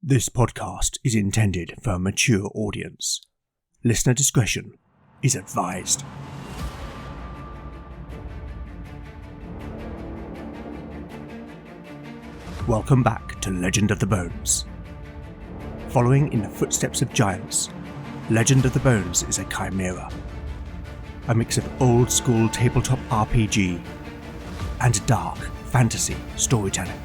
This podcast is intended for a mature audience. Listener discretion is advised. Welcome back to Legend of the Bones. Following in the footsteps of giants, Legend of the Bones is a chimera. A mix of old-school tabletop RPG and dark fantasy storytelling.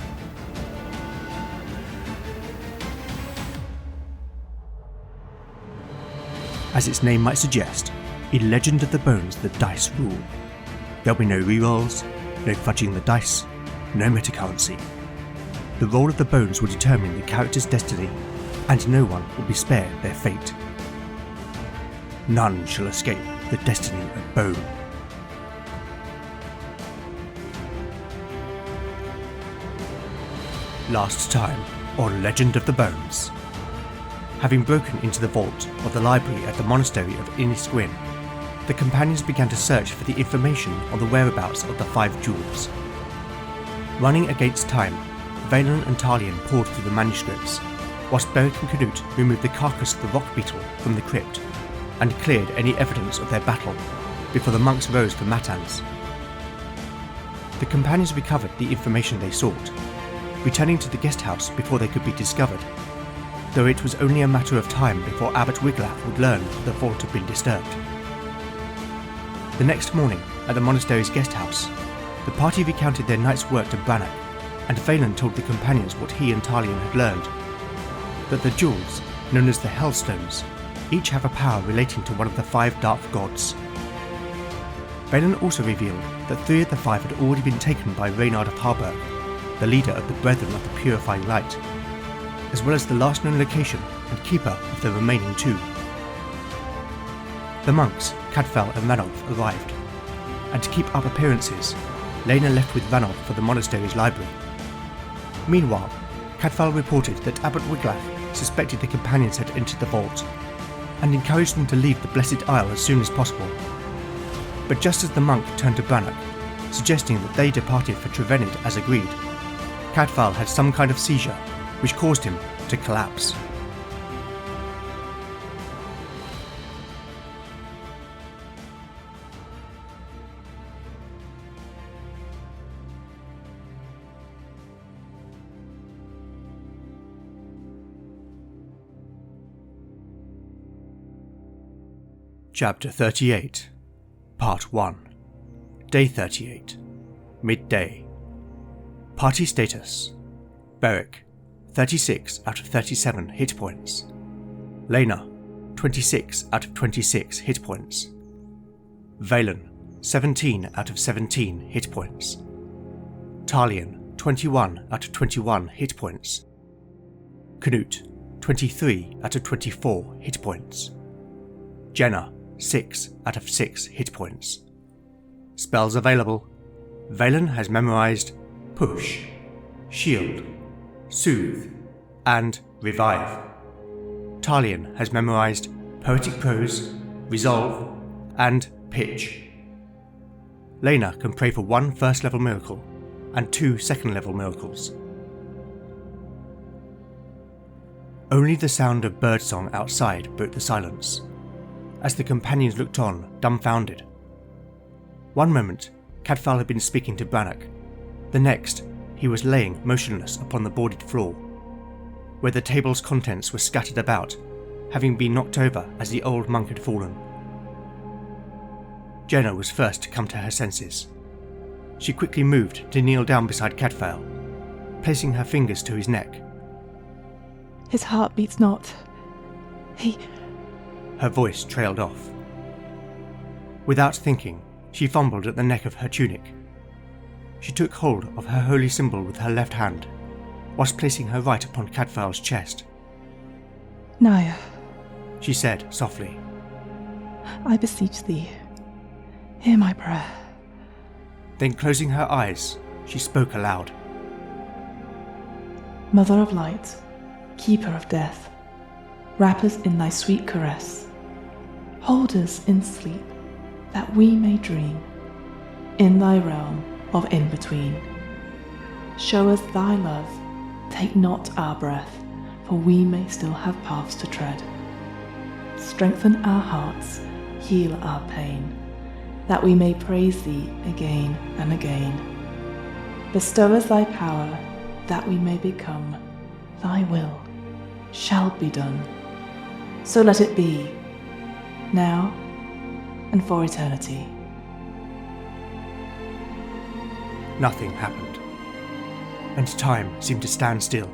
As its name might suggest, in Legend of the Bones the dice rule. There'll be no rerolls, no fudging the dice, no metacurrency. The roll of the bones will determine the character's destiny, and no one will be spared their fate. None shall escape the destiny of Bone. Last time on Legend of the Bones. Having broken into the vault of the library at the monastery of Inisquin, the companions began to search for the information on the whereabouts of the 5 jewels. Running against time, Valen and Talion poured through the manuscripts, whilst Beric and Canute removed the carcass of the rock beetle from the crypt and cleared any evidence of their battle before the monks rose for matins. The companions recovered the information they sought, returning to the guest house before they could be discovered, though it was only a matter of time before Abbot Wiglaf would learn that the vault had been disturbed. The next morning, at the monastery's guest house, the party recounted their night's work to Brannock, and Valen told the companions what he and Talion had learned, that the jewels, known as the Hellstones, each have a power relating to one of the 5 dark gods. Valen also revealed that 3 of the 5 had already been taken by Reynard of Harburg, the leader of the Brethren of the Purifying Light, as well as the last known location and keeper of the remaining 2. The monks, Cadfael and Ranulf, arrived, and to keep up appearances, Lena left with Ranulf for the monastery's library. Meanwhile, Cadfael reported that Abbot Wiglaf suspected the companions had entered the vault, and encouraged them to leave the Blessed Isle as soon as possible. But just as the monk turned to Brannock, suggesting that they departed for Trevenid as agreed, Cadfael had some kind of seizure, which caused him to collapse. Chapter 38, Part 1, Day 38, Midday. Party status: Beric, 36 out of 37 hit points. Lena, 26 out of 26 hit points. Valen, 17 out of 17 hit points. Talion, 21 out of 21 hit points. Canute, 23 out of 24 hit points. Jenna, 6 out of 6 hit points. Spells available: Valen has memorized Push, Shield, Soothe, and Revive. Talion has memorized Poetic Prose, Resolve, and Pitch. Lena can pray for 1 first-level miracle and 2 second-level miracles. Only the sound of birdsong outside broke the silence, as the companions looked on, dumbfounded. One moment, Cadfael had been speaking to Brannock. The next, he was laying motionless upon the boarded floor, where the table's contents were scattered about, having been knocked over as the old monk had fallen. Jenna was first to come to her senses. She quickly moved to kneel down beside Cadfael, placing her fingers to his neck. His heart beats not. Her voice trailed off. Without thinking, she fumbled at the neck of her tunic. She took hold of her holy symbol with her left hand, whilst placing her right upon Cadfael's chest. Naya, she said softly, I beseech thee, hear my prayer. Then closing her eyes, she spoke aloud. Mother of light, keeper of death, wrap us in thy sweet caress. Hold us in sleep, that we may dream, in thy realm of in-between. Show us thy love, take not our breath, for we may still have paths to tread. Strengthen our hearts, heal our pain, that we may praise thee again and again. Bestow us thy power, that we may become thy will shall be done. So let it be, now and for eternity. Nothing happened, and time seemed to stand still.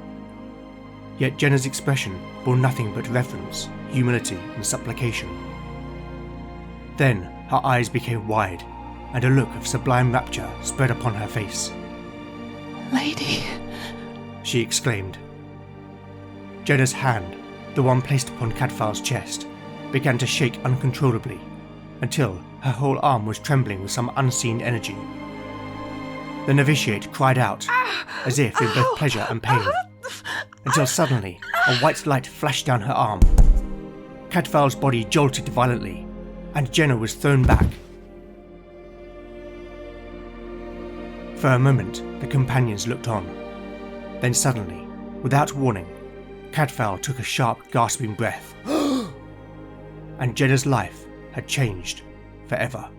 Yet Jenna's expression bore nothing but reverence, humility, and supplication. Then her eyes became wide, and a look of sublime rapture spread upon her face. Lady, she exclaimed. Jenna's hand, the one placed upon Cadfael's chest, began to shake uncontrollably, until her whole arm was trembling with some unseen energy. The novitiate cried out, as if in both pleasure and pain, until suddenly a white light flashed down her arm. Cadfael's body jolted violently, and Jenna was thrown back. For a moment, the companions looked on. Then suddenly, without warning, Cadfael took a sharp, gasping breath, and Jenna's life had changed forever.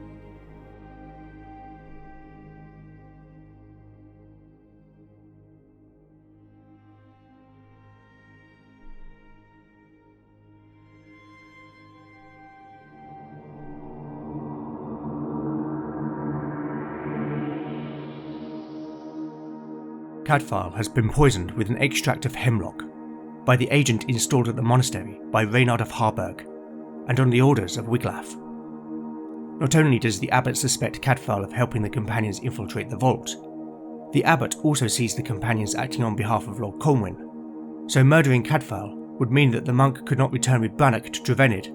Cadfael has been poisoned with an extract of hemlock by the agent installed at the monastery by Reynard of Harburg, and on the orders of Wiglaf. Not only does the abbot suspect Cadfael of helping the companions infiltrate the vault, the abbot also sees the companions acting on behalf of Lord Colwyn, so murdering Cadfael would mean that the monk could not return with Brannock to Trevenid,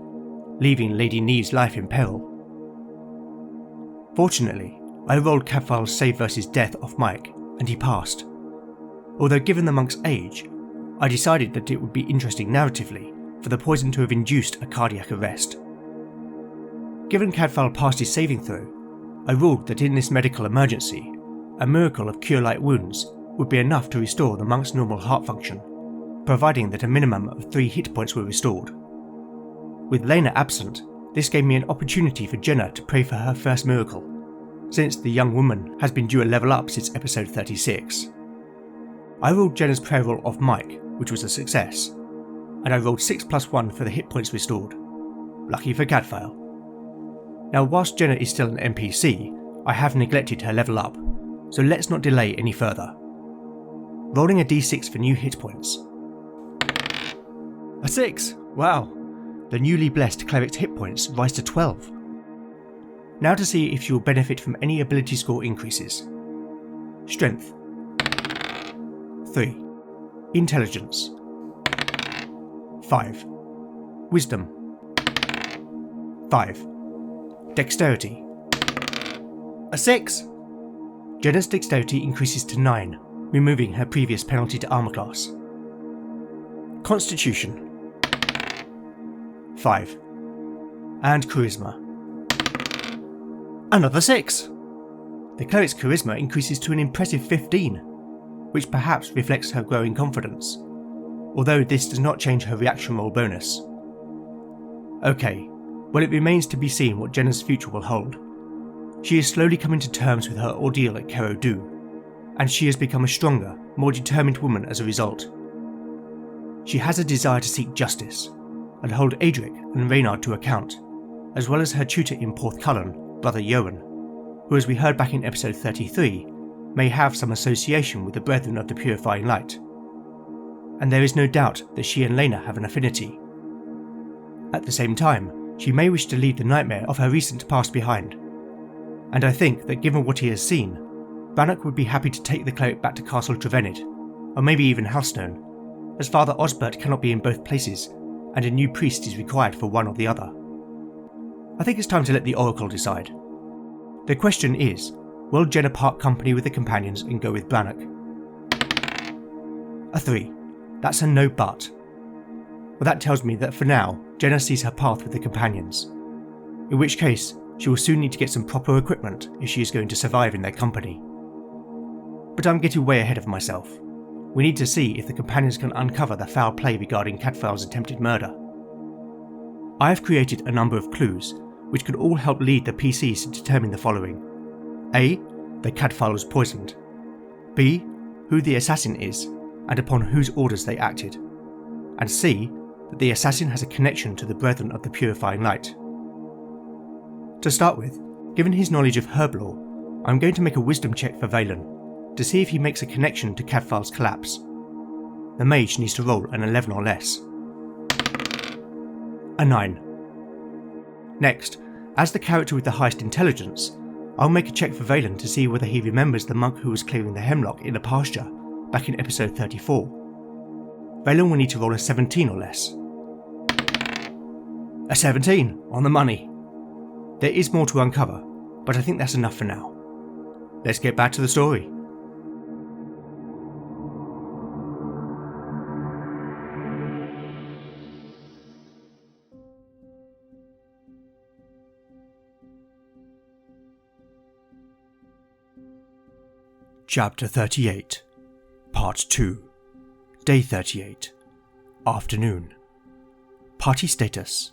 leaving Lady Neve's life in peril. Fortunately, I rolled Cadfael's save versus death off Mike, and he passed. Although given the monk's age, I decided that it would be interesting narratively for the poison to have induced a cardiac arrest. Given Cadfael passed his saving throw, I ruled that in this medical emergency, a miracle of cure light wounds would be enough to restore the monk's normal heart function, providing that a minimum of 3 hit points were restored. With Lena absent, this gave me an opportunity for Jenna to pray for her first miracle, since the young woman has been due a level up since episode 36. I rolled Jenna's prayer roll off Mike, which was a success, and I rolled 6+1 for the hit points restored. Lucky for Cadfael. Now whilst Jenna is still an NPC, I have neglected her level up, so let's not delay any further. Rolling a d6 for new hit points. A 6! Wow! The newly blessed cleric's hit points rise to 12. Now to see if she will benefit from any ability score increases. Strength 3. Intelligence 5. Wisdom 5. Dexterity. A 6! Jenna's dexterity increases to 9, removing her previous penalty to armor class. Constitution 5. And charisma. Another 6! The cleric's charisma increases to an impressive 15, which perhaps reflects her growing confidence, although this does not change her reaction roll bonus. Okay, well it remains to be seen what Jenna's future will hold. She is slowly coming to terms with her ordeal at Carodu, and she has become a stronger, more determined woman as a result. She has a desire to seek justice, and hold Adric and Reynard to account, as well as her tutor in Porthcullen, Brother Yoan, who as we heard back in episode 33, may have some association with the Brethren of the Purifying Light. And there is no doubt that she and Lena have an affinity. At the same time, she may wish to leave the nightmare of her recent past behind, and I think that given what he has seen, Brannock would be happy to take the cleric back to Castle Trevenid, or maybe even Halstone, as Father Osbert cannot be in both places, and a new priest is required for one or the other. I think it's time to let the Oracle decide. The question is, will Jenna part company with the companions and go with Brannock? A 3. That's a no but. Well, that tells me that for now, Jenna sees her path with the companions, in which case she will soon need to get some proper equipment if she is going to survive in their company. But I'm getting way ahead of myself. We need to see if the companions can uncover the foul play regarding Cadfael's attempted murder. I have created a number of clues which could all help lead the PCs to determine the following. A. That Cadfael was poisoned. B. Who the assassin is and upon whose orders they acted. And C. That the assassin has a connection to the Brethren of the Purifying Light. To start with, given his knowledge of herb lore, I'm going to make a wisdom check for Valen to see if he makes a connection to Cadfael's collapse. The mage needs to roll an 11 or less. A 9. Next, as the character with the highest intelligence, I'll make a check for Valen to see whether he remembers the monk who was clearing the hemlock in the pasture back in episode 34. Valen will need to roll a 17 or less. A 17, on the money. There is more to uncover, but I think that's enough for now. Let's get back to the story. Chapter 38, Part 2, Day 38, Afternoon. Party status.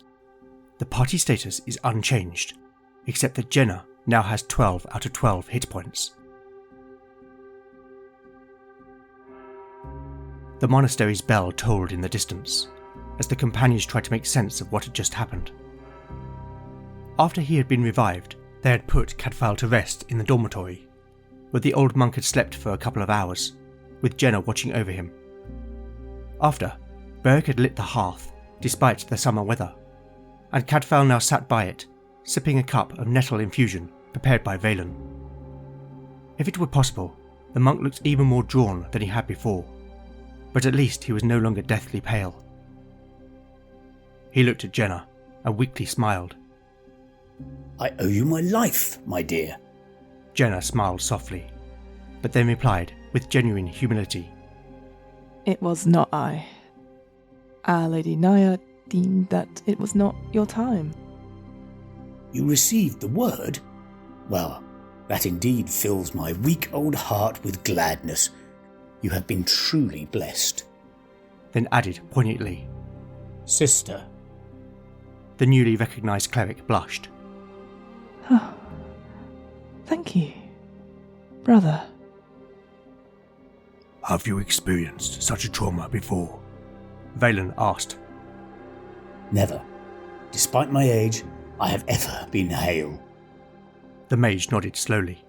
The party status is unchanged, except that Jenna now has 12 out of 12 hit points. The monastery's bell tolled in the distance, as the companions tried to make sense of what had just happened. After he had been revived, they had put Cadfael to rest in the dormitory, where the old monk had slept for a couple of hours, with Jenna watching over him. After, Beric had lit the hearth, despite the summer weather, and Cadfael now sat by it, sipping a cup of nettle infusion prepared by Valen. If it were possible, the monk looked even more drawn than he had before, but at least he was no longer deathly pale. He looked at Jenna and weakly smiled. I owe you my life, my dear. Jenna smiled softly, but then replied with genuine humility. It was not I. Our Lady Naya deemed that it was not your time. You received the word? Well, that indeed fills my weak old heart with gladness. You have been truly blessed. Then added poignantly, Sister. The newly recognised cleric blushed. Oh, thank you, brother. Have you experienced such a trauma before? Valen asked. Never. Despite my age, I have ever been hale. The mage nodded slowly.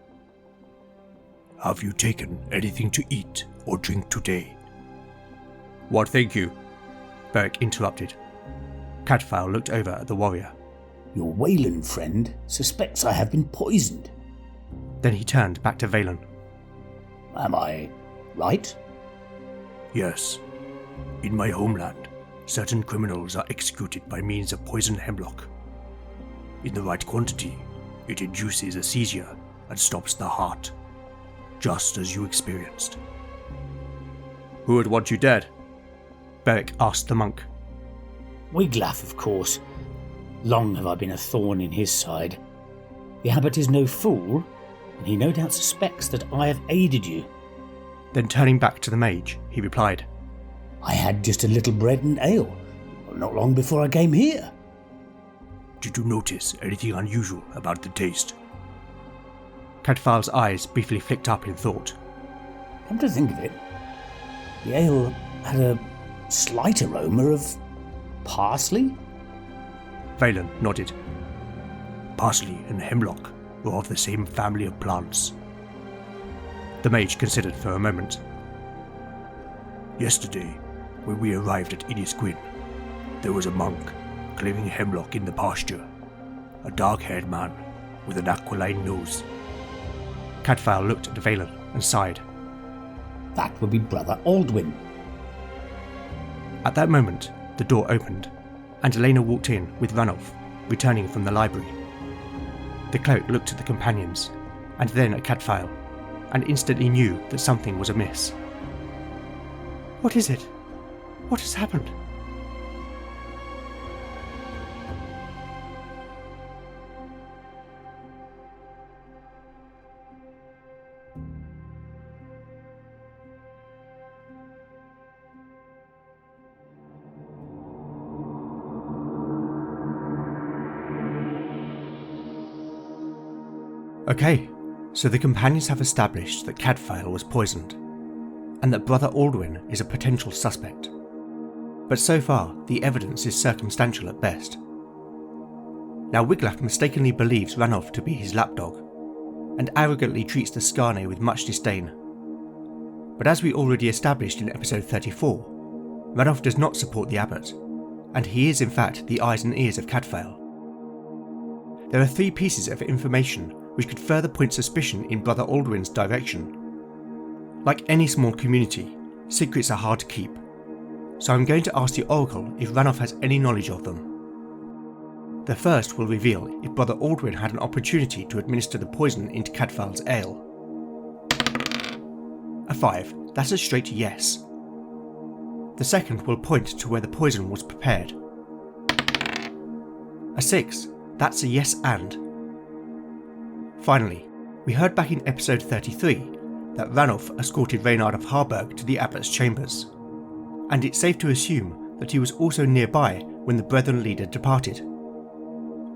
Have you taken anything to eat or drink today? What think you? Beric interrupted. Cadfael looked over at the warrior. Your Wayland friend suspects I have been poisoned. Then he turned back to Valen. Am I right? Yes. In my homeland, certain criminals are executed by means of poisoned hemlock. In the right quantity, it induces a seizure and stops the heart, just as you experienced. Who would want you dead? Beric asked the monk. Wiglaf, of course. Long have I been a thorn in his side. The abbot is no fool, and he no doubt suspects that I have aided you. Then turning back to the mage, he replied, I had just a little bread and ale, not long before I came here. Did you notice anything unusual about the taste? Cadfael's eyes briefly flicked up in thought. Come to think of it, the ale had a slight aroma of parsley? Valen nodded. Parsley and hemlock were of the same family of plants. The mage considered for a moment. Yesterday, when we arrived at Inisquin, there was a monk clearing hemlock in the pasture. A dark-haired man with an aquiline nose. Cadfael looked at Valen and sighed. That would be Brother Aldwin. At that moment, the door opened, and Elena walked in with Ranulf, returning from the library. The cleric looked at the companions, and then at Cadfael, and instantly knew that something was amiss. What is it? What has happened? Okay, so the companions have established that Cadfael was poisoned, and that Brother Aldwin is a potential suspect. But so far, the evidence is circumstantial at best. Now Wiglaf mistakenly believes Ranulf to be his lapdog, and arrogantly treats the Skarne with much disdain. But as we already established in episode 34, Ranulf does not support the abbot, and he is in fact the eyes and ears of Cadfael. There are 3 pieces of information which could further point suspicion in Brother Aldwin's direction. Like any small community, secrets are hard to keep, so I'm going to ask the Oracle if Ranulf has any knowledge of them. The first will reveal if Brother Aldwin had an opportunity to administer the poison into Cadfael's ale. A 5, that's a straight yes. The second will point to where the poison was prepared. A 6, that's a yes and. Finally, we heard back in episode 33 that Ranulf escorted Reynard of Harburg to the abbot's chambers, and it's safe to assume that he was also nearby when the Brethren leader departed.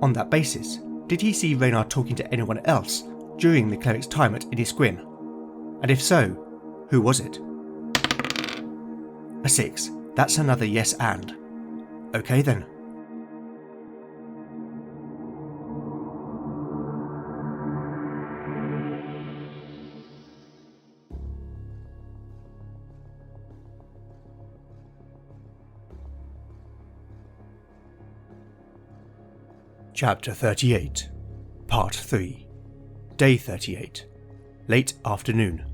On that basis, did he see Reynard talking to anyone else during the cleric's time at Inisquin? And if so, who was it? A 6, that's another yes and. Okay then. Chapter 38, Part 3, Day 38, Late Afternoon.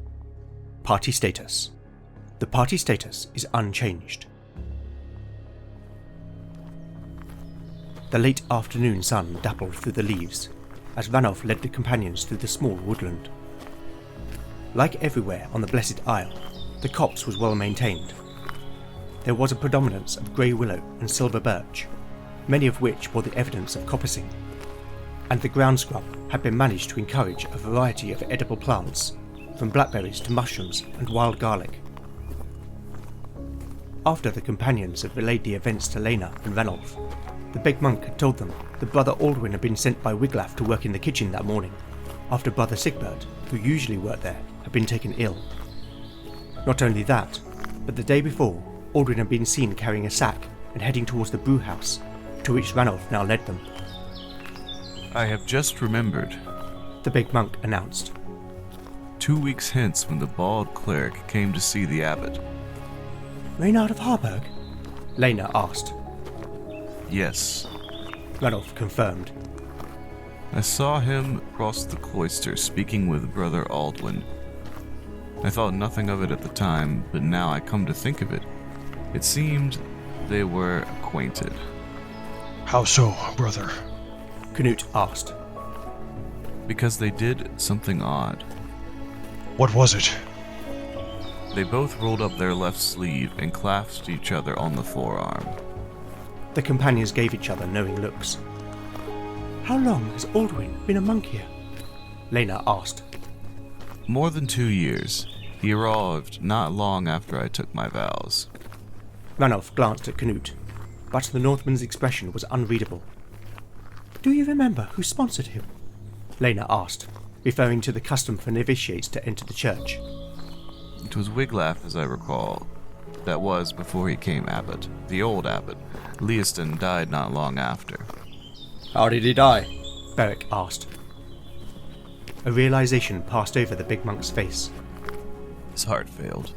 Party status. The party status is unchanged. The late afternoon sun dappled through the leaves as Ranulf led the companions through the small woodland. Like everywhere on the Blessed Isle, the copse was well maintained. There was a predominance of grey willow and silver birch, many of which bore the evidence of coppicing, and the ground scrub had been managed to encourage a variety of edible plants, from blackberries to mushrooms and wild garlic. After the companions had relayed the events to Lena and Ranulf, the big monk had told them that Brother Aldwin had been sent by Wiglaf to work in the kitchen that morning, after Brother Sigbert, who usually worked there, had been taken ill. Not only that, but the day before, Aldwin had been seen carrying a sack and heading towards the brew house, to which Ranulf now led them. I have just remembered, the big monk announced. 2 weeks hence when the bald cleric came to see the abbot. Reynard of Harburg? Lena asked. Yes. Ranulf confirmed. I saw him cross the cloister speaking with Brother Aldwin. I thought nothing of it at the time, but now I come to think of it, it seemed they were acquainted. How so, brother? Canute asked. Because they did something odd. What was it? They both rolled up their left sleeve and clasped each other on the forearm. The companions gave each other knowing looks. How long has Aldwin been a monk here? Lena asked. More than 2 years. He arrived not long after I took my vows. Ranulf glanced at Canute, but the Northman's expression was unreadable. Do you remember who sponsored him? Lena asked, referring to the custom for novitiates to enter the church. It was Wiglaf, as I recall. That was before he came abbot. The old abbot, Leiston, died not long after. How did he die? Beric asked. A realization passed over the big monk's face. His heart failed.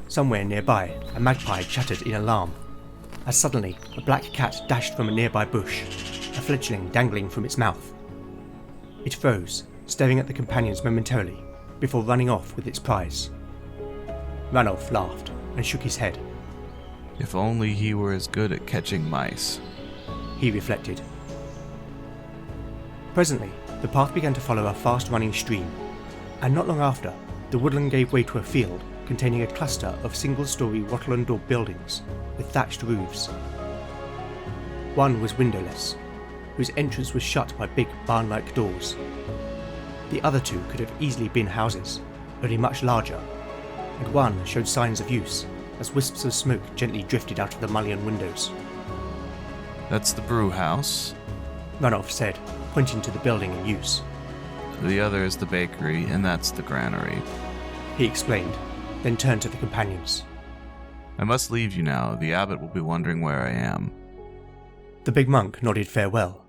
Somewhere nearby, a magpie chattered in alarm, as suddenly a black cat dashed from a nearby bush, a fledgling dangling from its mouth. It froze, staring at the companions momentarily, before running off with its prize. Ranulf laughed and shook his head. If only he were as good at catching mice. He reflected. Presently, the path began to follow a fast-running stream, and not long after, the woodland gave way to a field containing a cluster of single-storey wattle and daub buildings with thatched roofs. One was windowless, whose entrance was shut by big barn-like doors. The other two could have easily been houses, only much larger, and one showed signs of use, as wisps of smoke gently drifted out of the mullioned windows. That's the brew house, Ranulf said, pointing to the building in use. The other is the bakery, and that's the granary. He explained, then turned to the companions. I must leave you now. The abbot will be wondering where I am. The big monk nodded farewell,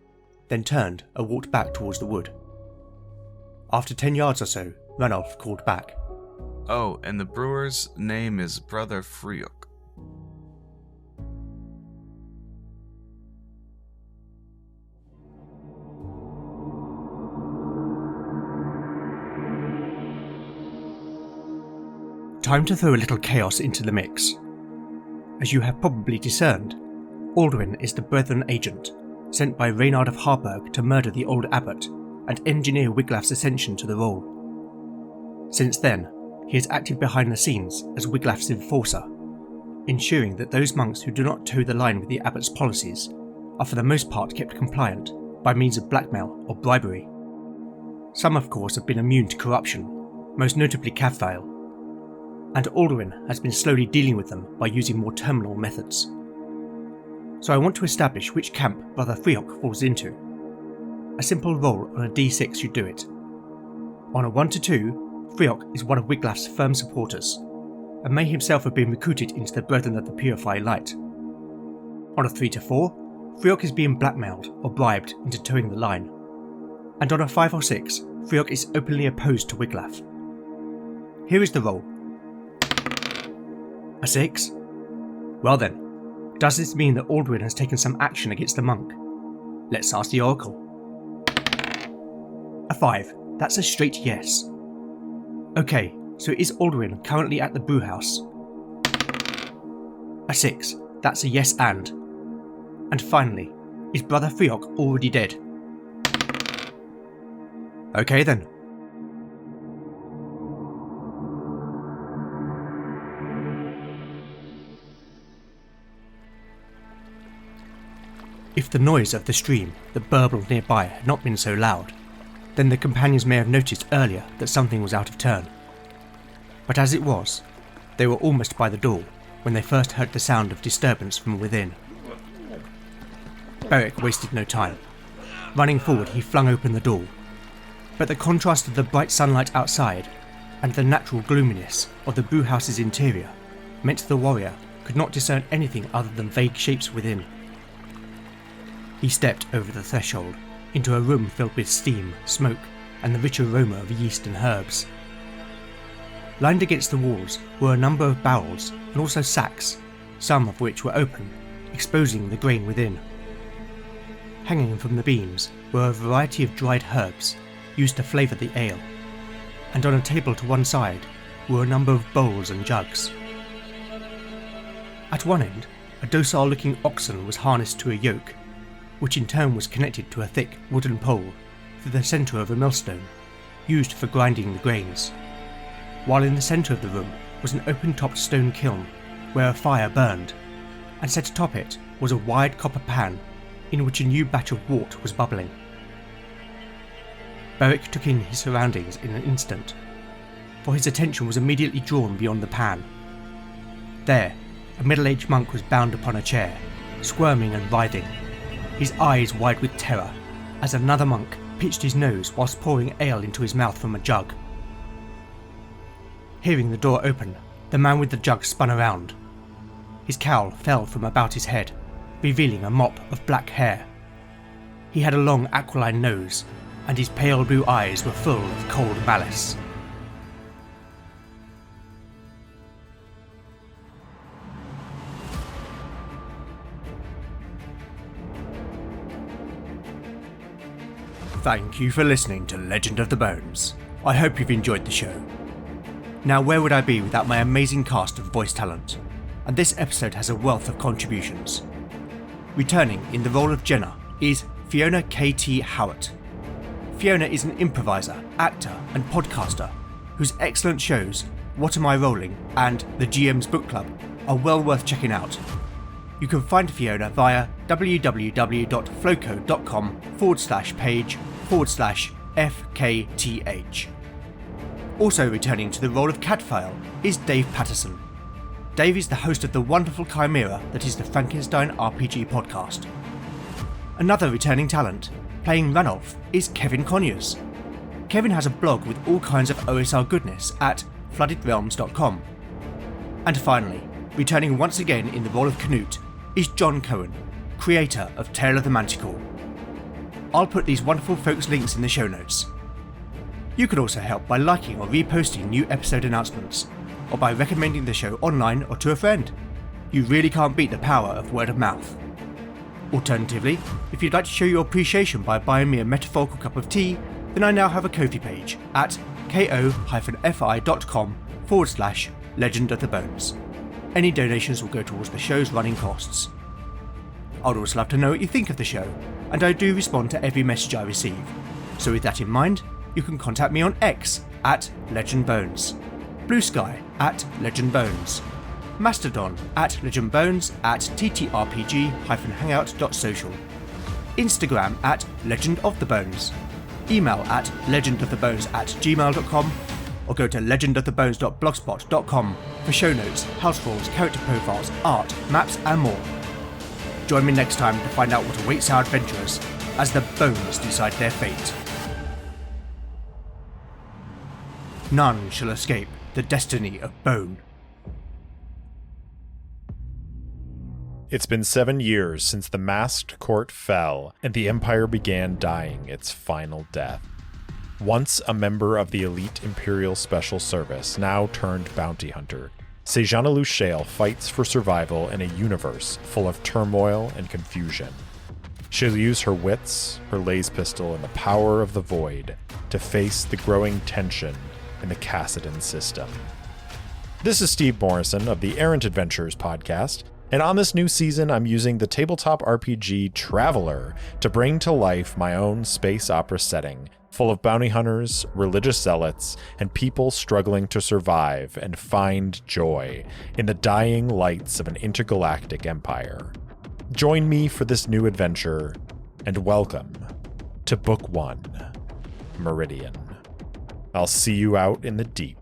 then turned and walked back towards the wood. After 10 yards or so, Ranulph called back. Oh, and the brewer's name is Brother Friok. Time to throw a little chaos into the mix. As you have probably discerned, Aldwin is the Brethren agent, sent by Reynard of Harburg to murder the old abbot and engineer Wiglaf's ascension to the role. Since then, he has acted behind the scenes as Wiglaf's enforcer, ensuring that those monks who do not toe the line with the abbot's policies are for the most part kept compliant by means of blackmail or bribery. Some of course have been immune to corruption, most notably Cathrael, and Aldwin has been slowly dealing with them by using more terminal methods. So I want to establish which camp Brother Friok falls into. A simple roll on a d6 should do it. On a 1 to 2, Friok is one of Wiglaf's firm supporters, and may himself have been recruited into the Brethren of the Purifying Light. On a 3 to 4, Friok is being blackmailed or bribed into towing the line. And on a 5 or 6, Friok is openly opposed to Wiglaf. Here is the roll. A 6? Well then, does this mean that Aldwin has taken some action against the monk? Let's ask the Oracle. A 5, that's a straight yes. Okay, so is Aldwin currently at the brewhouse? A 6, that's a yes and. And finally, is Brother Friok already dead? Okay then. If the noise of the stream that burbled nearby had not been so loud, then the companions may have noticed earlier that something was out of turn. But as it was, they were almost by the door when they first heard the sound of disturbance from within. Beric wasted no time. Running forward, he flung open the door, but the contrast of the bright sunlight outside and the natural gloominess of the brewhouse's interior meant the warrior could not discern anything other than vague shapes within. He stepped over the threshold into a room filled with steam, smoke, and the rich aroma of yeast and herbs. Lined against the walls were a number of barrels and also sacks, some of which were open, exposing the grain within. Hanging from the beams were a variety of dried herbs used to flavour the ale, and on a table to one side were a number of bowls and jugs. At one end, a docile-looking oxen was harnessed to a yoke, which in turn was connected to a thick wooden pole through the centre of a millstone, used for grinding the grains, while in the centre of the room was an open-topped stone kiln where a fire burned, and set atop it was a wide copper pan in which a new batch of wort was bubbling. Beric took in his surroundings in an instant, for his attention was immediately drawn beyond the pan. There, a middle-aged monk was bound upon a chair, squirming and writhing, his eyes wide with terror, as another monk pitched his nose whilst pouring ale into his mouth from a jug. Hearing the door open, the man with the jug spun around. His cowl fell from about his head, revealing a mop of black hair. He had a long aquiline nose, and his pale blue eyes were full of cold malice. Thank you for listening to Legend of the Bones. I hope you've enjoyed the show. Now, where would I be without my amazing cast of voice talent? And this episode has a wealth of contributions. Returning in the role of Jenna is Fiona K.T. Howard. Fiona is an improviser, actor and podcaster whose excellent shows What Am I Rolling and The GM's Book Club are well worth checking out. You can find Fiona via www.floco.com/page/FKTH. Also returning to the role of Cadfael is Dave Patterson. Dave is the host of the wonderful chimera that is the Frankenstein RPG podcast. Another returning talent, playing Ranulph, is Kevin Conyers. Kevin has a blog with all kinds of OSR goodness at floodedrealms.com. And finally, returning once again in the role of Canute is John Cohen, creator of Tale of the Manticore. I'll put these wonderful folks' links in the show notes. You can also help by liking or reposting new episode announcements, or by recommending the show online or to a friend. You really can't beat the power of word of mouth. Alternatively, if you'd like to show your appreciation by buying me a metaphorical cup of tea, then I now have a Ko-fi page at ko-fi.com/Legend of the Bones. Any donations will go towards the show's running costs. I'd also love to know what you think of the show, and I do respond to every message I receive. So with that in mind, you can contact me on X at LegendBones, Blue Sky at LegendBones, Mastodon at LegendBones at ttrpg-hangout.social, Instagram at LegendOfTheBones, email at legendofthebones@gmail.com, or go to legendofthebones.blogspot.com for show notes, house rules, character profiles, art, maps and more. Join me next time to find out what awaits our adventurers as the bones decide their fate. None shall escape the destiny of bone. It's been 7 years since the masked court fell and the Empire began dying its final death. Once a member of the elite Imperial Special Service, now turned bounty hunter, Sejana Lushale fights for survival in a universe full of turmoil and confusion. She'll use her wits, her laser pistol, and the power of the void to face the growing tension in the Cassidon system. This is Steve Morrison of the Errant Adventures podcast, and on this new season I'm using the tabletop RPG Traveler to bring to life my own space opera setting, full of bounty hunters, religious zealots, and people struggling to survive and find joy in the dying lights of an intergalactic empire. Join me for this new adventure, and welcome to Book 1, Meridian. I'll see you out in the deep.